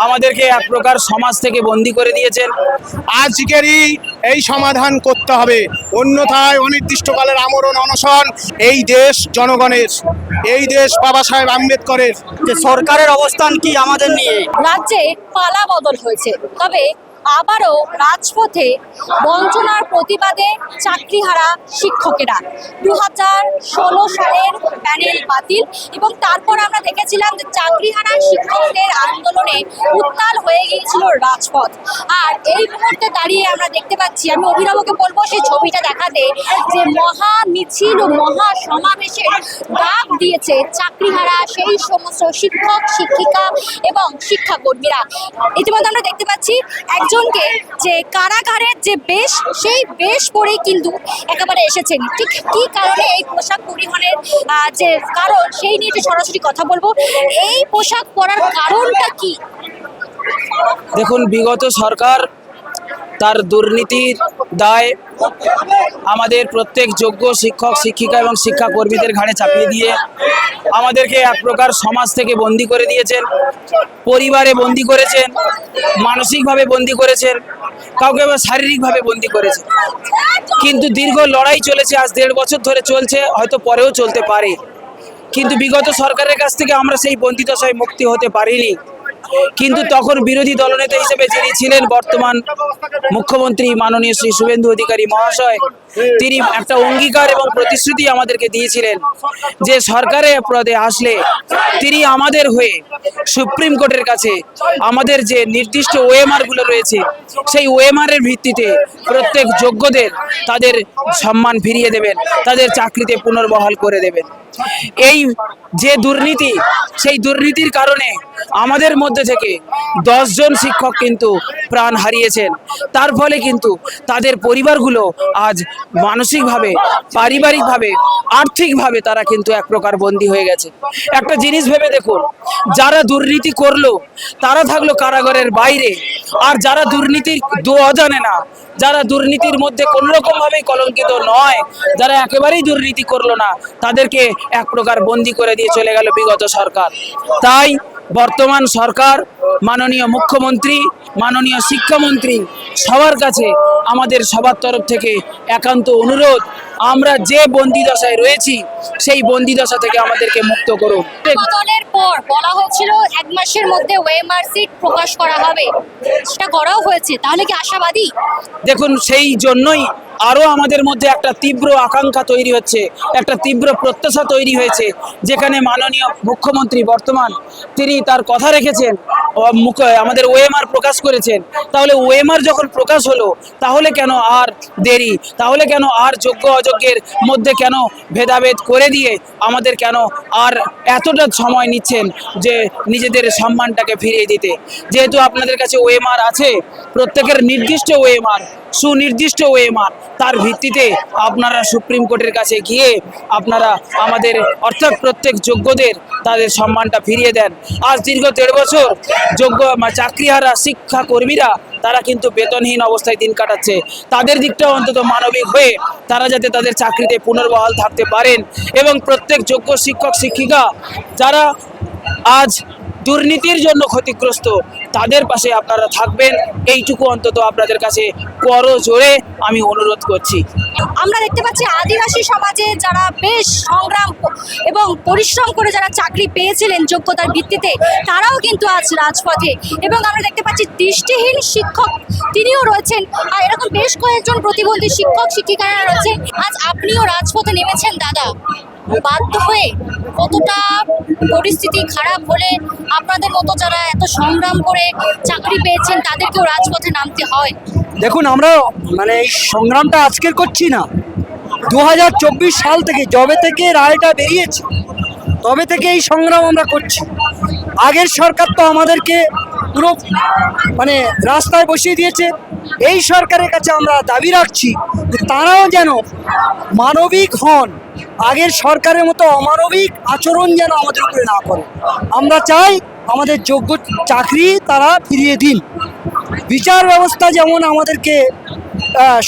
আমাদেরকে এক প্রকার সমাজ থেকে বন্দী করে দিয়েছেন। আজকেরই এই সমাধান করতে হবে, অন্যথায় অনির্দিষ্টকালের আমরণ অনশন। এই দেশ জনগণের, এই দেশ বাবা সাহেব আম্বেদকরের। যে সরকারের অবস্থান কি আমাদের নিয়ে? রাজ্যে পালা বদল হয়েছে, তবে আবারও রাজপথে বঞ্চনার প্রতিবাদে চাকরিহারা শিক্ষকেরা। 2016 সালের প্যানেল বাতিল এবং তারপর আমরা দেখেছিলাম যে চাকরিহারা শিক্ষকদের আন্দোলনে উত্তাল হয়ে গিয়েছিল রাজপথ। আর এই মুহূর্তে দাঁড়িয়ে আমরা দেখতে পাচ্ছি, আমি অভিনবকে বলবো সেই ছবিটা দেখাতে, যে মহা মিছিল ও মহা সমাবেশের ডাক দিয়েছে চাকরিহারা সেই সমস্ত শিক্ষক, শিক্ষিকা এবং শিক্ষাকর্মীরা। ইতিমধ্যে আমরা দেখতে পাচ্ছি একজনকে যে কারাগারের যে বেশ, সেই বেশ পরেই কিন্তু একেবারে এসেছেন। ঠিক কি কারণে এই পোশাক পরিধানের যে কারণ, সেই নিয়ে সরাসরি কথা বলবো। এই পোশাক পরার কারণটা কি? দেখুন, বিগত সরকার তার দুর্নীতির দায় আমাদের প্রত্যেক যোগ্য শিক্ষক, শিক্ষিকা এবং শিক্ষাকর্মীদের ঘাড়ে চাপিয়ে দিয়ে আমাদেরকে এক প্রকার সমাজ থেকে বন্দী করে দিয়েছেন। পরিবারে বন্দী করেছেন, মানসিকভাবে বন্দী করেছেন, কাউকে আবার শারীরিকভাবে বন্দী করেছেন। কিন্তু দীর্ঘ লড়াই চলেছে, আজ 1.5 বছর ধরে চলছে, হয়তো পরেও চলতে পারে। কিন্তু বিগত সরকারের কাছ থেকে আমরা সেই বন্দিদশায় মুক্তি হতে পারিনি। কিন্তু তখন বিরোধী দলনেতা হিসেবে যিনি ছিলেন বর্তমান মুখ্যমন্ত্রী মাননীয় শ্রী শুভেন্দু অধিকারী মহাশয়, তিনি একটা অঙ্গীকার এবং প্রতিশ্রুতি আমাদেরকে দিয়েছিলেন যে সরকারে পদে আসলে তিনি আমাদের হয়ে সুপ্রিম কোর্টের কাছে আমাদের যে নির্দিষ্ট ওএমআর গুলো রয়েছে, সেই ওএমআর এর ভিত্তিতে প্রত্যেক যোগ্যদের তাদের সম্মান ফিরিয়ে দেবেন, তাদের চাকরিতে পুনর্বহাল করে দেবেন। এই যে দুর্নীতি, সেই দুর্নীতির কারণে আমাদের মধ্যে থেকে 10 জন শিক্ষক কিন্তু প্রাণ হারিয়েছেন। তার ফলে কিন্তু তাদের পরিবারগুলো আজ মানসিকভাবে, পারিবারিকভাবে, আর্থিকভাবে তারা কিন্তু এক প্রকার বন্দী হয়ে গেছে। একটা জিনিস ভেবে দেখুন, যারা দুর্নীতি করলো তারা থাকলো কারাগারের বাইরে, আর যারা দুর্নীতির দোয়া জানে না, যারা দুর্নীতির মধ্যে কোনো রকম ভাবেই কলঙ্কিত নয়, যারা একেবারেই দুর্নীতি করলো না, তাদেরকে এক প্রকার বন্দী করে দিয়ে চলে গেল বিগত সরকার। তাই বর্তমান সরকার, মাননীয় মুখ্যমন্ত্রী, মাননীয় শিক্ষামন্ত্রী, সবার কাছে আমাদের সবার তরফ থেকে একান্ত অনুরোধ, আমরা যে বন্দিদশায় রয়েছি সেই বন্দিদশা থেকে আমাদেরকে মুক্ত করুন। বদলের পর বলা হয়েছিল 1 মাসের মধ্যে ওএমআর সিট প্রকাশ করা হবে, সেটা করাও হয়েছে, তাহলে কি আশাবাদী? দেখুন, সেই জন্যই আরও আমাদের মধ্যে একটা তীব্র আকাঙ্ক্ষা তৈরি হচ্ছে, একটা তীব্র প্রত্যাশা তৈরি হয়েছে, যেখানে মাননীয় মুখ্যমন্ত্রী বর্তমান তিনি তার কথা রেখেছেন, আমাদের ওএমআর প্রকাশ করেছেন। তাহলে ওএমআর যখন প্রকাশ হলো, তাহলে কেন আর দেরি, তাহলে কেন আর যোগ্য অযোগ্যের মধ্যে কেন ভেদাভেদ করে দিয়ে আমাদের কেন আর এতটা সময় নিচ্ছেন যে নিজেদের সম্মানটাকে ফিরিয়ে দিতে? যেহেতু আপনাদের কাছে ওএমআর আছে, প্রত্যেকের নির্দিষ্ট ওএমআর, সুনির্দিষ্ট ওএমআর, তার ভিত্তিতে আপনারা সুপ্রিম কোর্টের কাছে গিয়ে আপনারা আমাদের অর্থাৎ প্রত্যেক যোগ্যদের তাদের সম্মানটা ফিরিয়ে দেন। আজ দীর্ঘ 1.5 বছর যোগ্য চাকরিহারা শিক্ষাকর্মীরা তারা কিন্তু বেতনহীন অবস্থায় দিন কাটাচ্ছে। তাদের দিকটাও অন্তত মানবিক হয়ে তারা যাতে তাদের চাকরিতে পুনর্বহাল থাকতে পারেন, এবং প্রত্যেক যোগ্য শিক্ষক, শিক্ষিকা যারা আজ দুর্নীতির জন্য ক্ষতিগ্রস্ত, তাদের পাশে আপনারা থাকবেন, এইটুকু অন্তত আপনাদের কাছে করজোড়ে আমি অনুরোধ করছি। আমরা দেখতে পাচ্ছি আদিবাসী সমাজে যারা বেশ সংগ্রাম এবং পরিশ্রম করে যারা চাকরি পেয়েছিলেন যোগ্যতার ভিত্তিতে, তারাও কিন্তু আজ রাজপথে। এবং আমরা দেখতে পাচ্ছি দৃষ্টিহীন শিক্ষক তিনিও রয়েছেন, আর এরকম বেশ কয়েকজন প্রতিবন্ধী শিক্ষক, শিক্ষিকারা রয়েছে। আজ আপনিও রাজপথে নেমেছেন দাদা, বাধ্য হয়ে? কতটা পরিস্থিতি খারাপ হলে আপনাদের মতো যারা এত সংগ্রাম করে চাকরি পেয়েছেন তাদেরকেও রাজপথে নামতে হয়? দেখুন, আমরা এই সংগ্রামটা আজকের করছি না, 2024 সাল থেকে, যবে থেকে রায়টা বেরিয়েছে তবে থেকে এই সংগ্রাম আমরা করছি। আগের সরকার তো আমাদেরকে পুরো রাস্তায় বসিয়ে দিয়েছে। এই সরকারের কাছে আমরা দাবি রাখছি যে তারাও যেন মানবিক হন, আগের সরকারের মতো অমানবিক আচরণ যেন আমাদের উপরে না করে। আমরা চাই আমাদের যোগ্য চাকরি তারা ফিরিয়ে দিন। বিচার ব্যবস্থা যেমন আমাদেরকে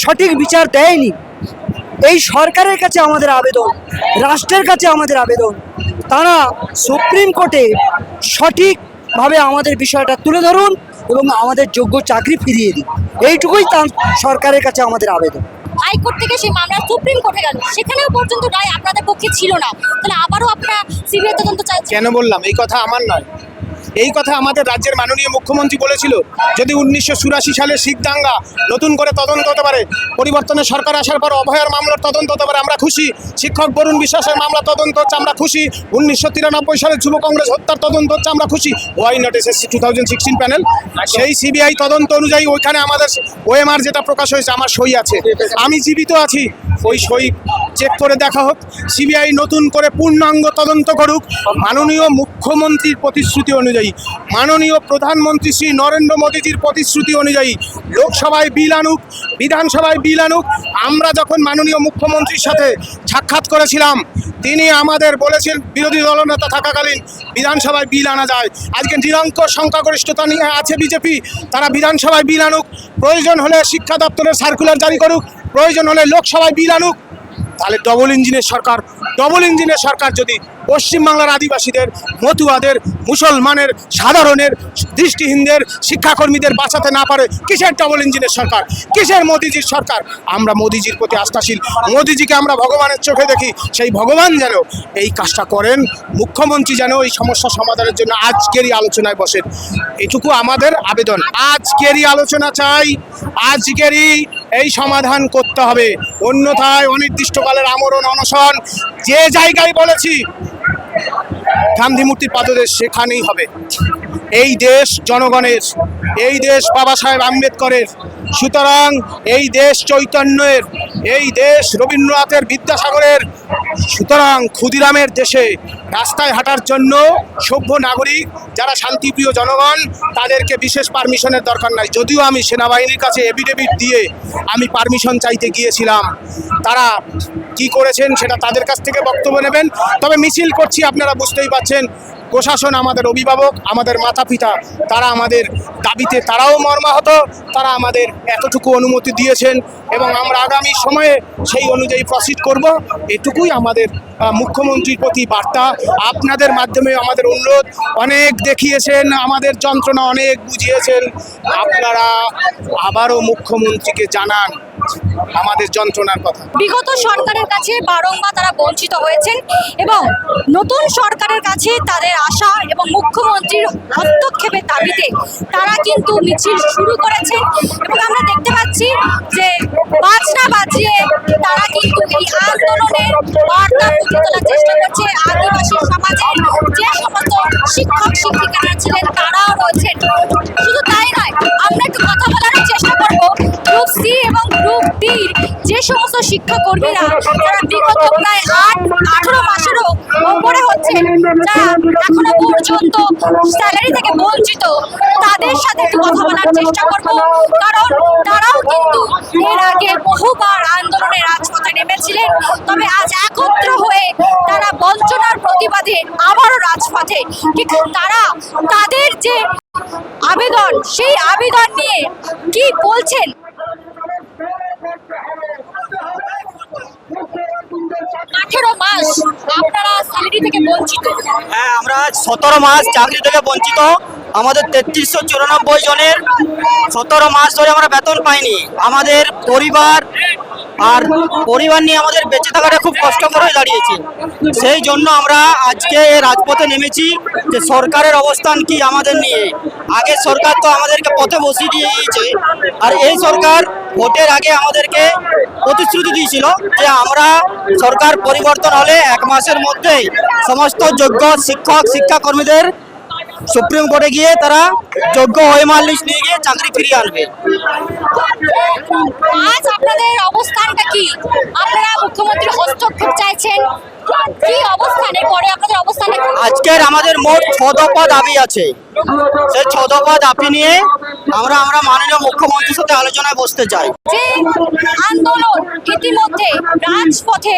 সঠিক বিচার দেয়নি, এই সরকারের কাছে আমাদের আবেদন, রাষ্ট্রের কাছে আমাদের আবেদন, তারা সুপ্রিম কোর্টে সঠিক ভাবে আমাদের বিষয়টা তুলে ধরুন এবং আমাদের যোগ্য চাকরি ফিরিয়ে দিন। এইটুকুই তার সরকারের কাছে আমাদের আবেদন। হাইকোর্ট থেকে সেই মামলা সুপ্রিম কোর্টে গেল, সেখানেও পর্যন্ত রায় আপনাদের পক্ষে ছিল না, তাহলে আবারও আপনারা সিবিআই তদন্ত চাইছেন? কেন বললাম এই কথা? আমার নয়, এই কথা আমাদের রাজ্যের মাননীয় মুখ্যমন্ত্রী বলেছিল। যদি 1984 সালে শিখ দাঙ্গা নতুন করে তদন্ত হতে পারে, পরিবর্তনের সরকার আসার পর অভয়ার মামলার তদন্ত হতে পারে, আমরা খুশি। শিক্ষক বরুণ বিশ্বাসের মামলা তদন্ত হচ্ছে, আমরা খুশি। 1993 সালে যুব কংগ্রেস হত্যার তদন্ত হচ্ছে, আমরা খুশি। ওয়াই নট এসএসসি 2016 প্যানেল, সেই সিবিআই তদন্ত অনুযায়ী ওইখানে আমাদের ওএমআর যেটা প্রকাশ হয়েছে, আমার সই আছে, আমি জীবিত আছি, ওই সই চেক করে দেখা হোক। সিবিআই নতুন করে পূর্ণাঙ্গ তদন্ত করুক। মাননীয় মুখ্যমন্ত্রীর প্রতিশ্রুতি অনুযায়ী, মাননীয় প্রধানমন্ত্রী শ্রী নরেন্দ্র মোদীজির প্রতিশ্রুতি অনুযায়ী লোকসভায় বিল আনুক, বিধানসভায় বিল আনুক। আমরা যখন মাননীয় মুখ্যমন্ত্রীর সাথে সাক্ষাৎ করেছিলাম, তিনি আমাদের বলেছেন বিরোধী দলনেতা থাকাকালীন বিধানসভায় বিল আনা যায়। আজকে নিরঙ্কুশ সংখ্যাগরিষ্ঠতা নিয়ে আছে বিজেপি, তারা বিধানসভায় বিল আনুক। প্রয়োজন হলে শিক্ষা দপ্তরের সার্কুলার জারি করুক, প্রয়োজন হলে লোকসভায় বিল আনুক। তাহলে ডবল ইঞ্জিনের সরকার যদি পশ্চিমবাংলার আদিবাসীদের, মতুয়াদের, মুসলমানের, সাধারণের, দৃষ্টিহীনদের, শিক্ষাকর্মীদের বাঁচাতে না পারে, কিসের ডবল ইঞ্জিনের সরকার, কিসের মোদিজির সরকার? আমরা মোদিজির প্রতি আস্থাশীল, মোদিজিকে আমরা ভগবানের চোখে দেখি। সেই ভগবান যেন এই কাজটা করেন, মুখ্যমন্ত্রী যেন এই সমস্যা সমাধানের জন্য আজকেরই আলোচনায় বসেন, এটুকু আমাদের আবেদন। আজকেরই আলোচনা চাই, আজকেরই এই সমাধান করতে হবে, অন্যথায় অনির্দিষ্টকালের আমরণ অনশন যে জায়গায় বলেছি গান্ধী মূর্তির পাদদেশ, সেখানেই হবে। এই দেশ জনগণের, এই দেশ বাবা সাহেব আম্বেদকরের, সুতরাং এই দেশ চৈতন্যের, এই দেশ রবীন্দ্রনাথের, বিদ্যাসাগরের। সুতরাং ক্ষুদিরামের দেশে রাস্তায় হাঁটার জন্য সভ্য নাগরিক যারা শান্তিপ্রিয় জনগণ, তাদেরকে বিশেষ পারমিশনের দরকার নাই। যদিও আমি সেনাবাহিনীর কাছে এফিডেভিট দিয়ে আমি পারমিশন চাইতে গিয়েছিলাম, তারা কি করেছেন সেটা তাদের কাছ থেকে বক্তব্য নেবেন। তবে মিছিল করছি, আপনারা বুঝতেই পারছেন, প্রশাসন আমাদের অভিভাবক, আমাদের মাতা পিতা, তারা আমাদের দাবিতে তারাও মর্মাহত, তারা আমাদের এতটুকু অনুমতি দিয়েছেন এবং আমরা আগামী সময়ে সেই অনুযায়ী প্রসিড করব। এটুকুই আমাদের মুখ্যমন্ত্রীর প্রতি বার্তা। আপনাদের মাধ্যমে আমাদের অনুরোধ, অনেক দেখিয়েছেন, আমাদের যন্ত্রণা অনেক বুঝিয়েছেন, আপনারা আবারও মুখ্যমন্ত্রীকে জানান আমাদের যন্ত্রণার কথা। বিগত সরকারের কাছে বারংবার তারা বঞ্চিত হয়েছেন এবং নতুন সরকারের কাছে তাদের আশা এবং মুখ্যমন্ত্রীর হস্তক্ষেপের দাবিতে তারা কিন্তু মিছিল শুরু করেছেন এবং আমরা দেখতে পাচ্ছি যে বাজনা বাজিয়ে তারা কিন্তু এই আন্দোলনের বার্তা ফুটিয়ে তোলার চেষ্টা করছে। আদিবাসী সমাজের যে সমস্ত শিক্ষক শিক্ষিকারা ছিলেন তারাও রয়েছেন। শুধু তাই নয়, আমরা একটু কথা বলার চেষ্টা করব গ্রুপ সি এবং গ্রুপ ডি যে সমস্ত শিক্ষাকর্মীরা যারা বিগত প্রায় 8-18 মাসেরও উপরে হচ্ছেন, যারা এখনো পর্যন্ত স্যালারি থেকে বঞ্চিত, তাদের সাথে একটু কথা বলার চেষ্টা করব, কারণ তারাও কিন্তু এর আগে বহুবার আন্দোলনে রাজপথে নেমেছিলেন। তবে আজ একত্র হয়ে তারা বঞ্চনার প্রতিবাদে আবারও রাজপথে। ঠিক তারা তাদের যে আবেদন, সেই আবেদন নিয়ে কি বলছেন? 18 মাস আপনারা স্যালারি থেকে বঞ্চিত। হ্যাঁ, আমরা 17 মাস চাকরি থেকে বঞ্চিত। আমাদের 3394 জনের 17 মাস ধরে আমরা বেতন পাইনি। আমাদের পরিবার নিয়ে আমাদের বেঁচে থাকাটা খুব কষ্টকর হয়ে দাঁড়িয়েছে। সেই জন্য আমরা আজকে রাজপথে নেমেছি যে সরকারের অবস্থান কি আমাদের নিয়ে। আগের সরকার তো আমাদেরকে পথে বসিয়ে দিয়েছে, আর এই সরকার ভোটের আগে আমাদেরকে প্রতিশ্রুতি দিয়েছিল যে আমরা সরকার পরিবর্তন হলে 1 মাসের মধ্যেই সমস্ত যোগ্য শিক্ষক শিক্ষাকর্মীদের সুপ্রিম কোর্টে গিয়ে তারা যোগ্য ওএমআর লিস্ট নিয়ে গিয়ে চাকরি ফিরিয়ে আনবে। আজ আপনাদের অবস্থানটা কি? আপনারা মুখ্যমন্ত্রীর হস্তক্ষেপ চাইছেন, কি অবস্থানে পরে আপনাদের অবস্থানে? আজকের আমাদের মোট 6 দফা দাবি আছে। সেই 6 দফা দাবি নিয়ে আমরা মাননীয় মুখ্যমন্ত্রীর সাথে আলোচনায় বসতে চাই। যে আন্দোলন ইতিমধ্যে রাজপথে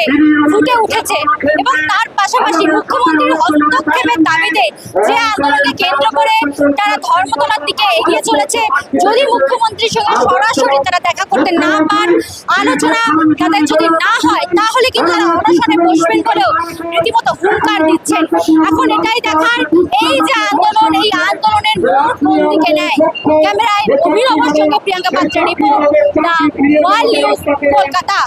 ফুটে উঠেছে এবং তার পাশাপাশি মুখ্যমন্ত্রীর হস্তক্ষেপের দাবিতে যে আন্দোলনকে কেন্দ্র করে তারা ধর্মতলার দিকে এগিয়ে চলেছে, যদি মুখ্যমন্ত্রীর সঙ্গে সরাসরি তারা দেখা করতে না পান, আলোচনা তাদের যদি না হয় তাহলে কিন্তু তারা অনশনে বসবেন বলেও রীতিমতো হুঙ্কার দিচ্ছেন। এখন এটাই দেখার এই যে আন্দোলন, এই আন্দোলনের মোড় কোন দিকে নেয়। ক্যামেরায় অভিনবের সঙ্গে প্রিয়াঙ্কা পাত্রের report, the world news, Kolkata.